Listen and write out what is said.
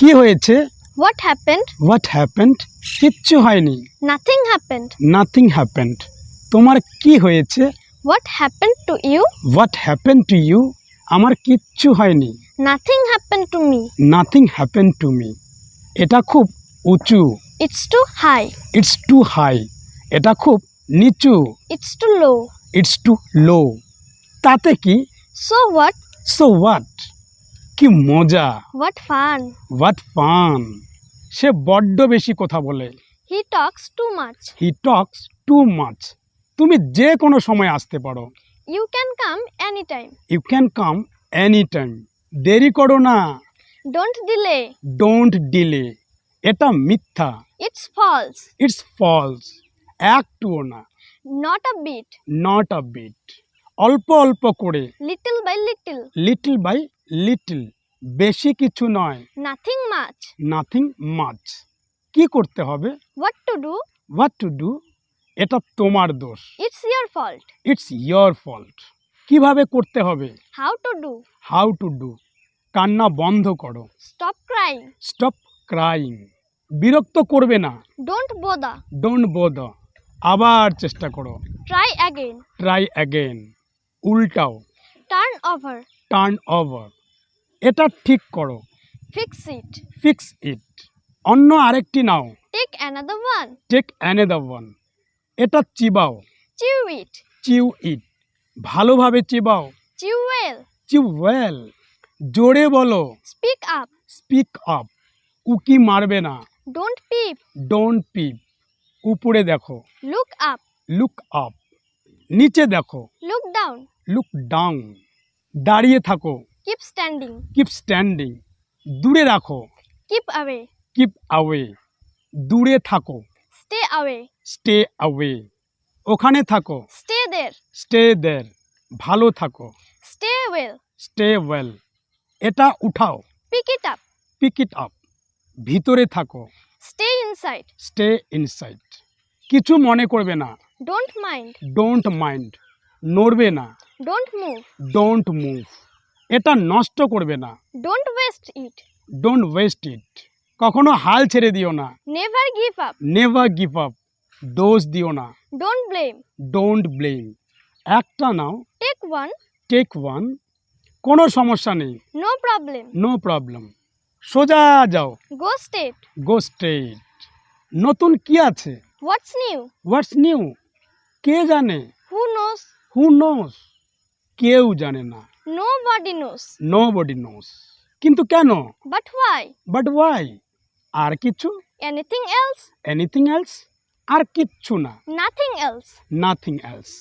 কি হয়েছে? What happened? What happened? কিচ্ছু হয়নি। Nothing happened. Nothing happened. তোমার কি হয়েছে? What happened to you? What happened to you? আমার কিচ্ছু হয়নি। Nothing happened to me. Nothing happened to me. এটা খুব উঁচু। It's too high. It's too high. এটা খুব নিচু। It's too low. It's too low. তাতে কি? So what? So what? কি মজা। What fun. What fun. সে বড্ড বেশি কথা বলে। He talks too much. He talks too much. তুমি যে কোনো সময় আসতে পারো। You can come anytime. You can come anytime. দেরি করো না। Don't delay. Don't delay. এটা মিথ্যা। It's false. It's false. একটুও না। Not a bit. Not a bit. অল্প অল্প করে। Little by little. Little by little. বেশি কিছু নয়। Nothing much. Nothing much. কি করতে হবে? What to do? What to do? এটা তোমার দোষ। It's your fault. It's your fault. কিভাবে করতে হবে? How to do? How to do? কান্না বন্ধ করো। Stop crying. Stop crying. বিরক্ত করবে না। Don't bother. Don't bother. আবার চেষ্টা করো। Try again. Try again. উল্টাও। Turn over. Turn over. এটা ঠিক করো। Fix it. Fix it. অন্য আরেকটি নাও। Take another one. Take another one. এটা চিবাও। Chew it. Chew it. ভালোভাবে চিবাও। Chew well. Chew well. জোরে বলো। Speak up. Speak up. উকি মারবে না। Don't peep. Don't peep. উপরে দেখো। Look up. Look up. নিচে দেখো। Look down. Look down. দাঁড়িয়ে থাকো। Keep standing. Keep standing. দূরে রাখো। Keep away. Keep away. দূরে থাকো। Stay away. Stay away. ওখানে থাকো। Stay there. Stay there. ভালো থাকো। Stay well. Stay well. এটা উঠাও। Pick it up. Pick it up. ভিতরে থাকো। Stay inside. Stay inside. কিছু মনে করবে না। Don't mind. Don't mind. নড়বে না। Don't move. Don't move. এটা নষ্ট করবে না। Don't waste it. Don't waste it. কখনো হাল ছেড়ে দিও না। Never give up. Never give up. দোষ দিও না। Don't blame. Don't blame. একটা নাও। Take one. Take one. কোনো সমস্যা নেই। No problem. No problem. সোজা যাও। Go straight. Go straight. নতুন কি আছে? What's new? What's new? কে জানে? Who knows? Who knows? কেউ জানে না। Nobody knows. Nobody knows. কিন্তু কেন? But why? But why? আর কিছু? Anything else? Anything else? আর কিচ্ছু না। Nothing else. Nothing else.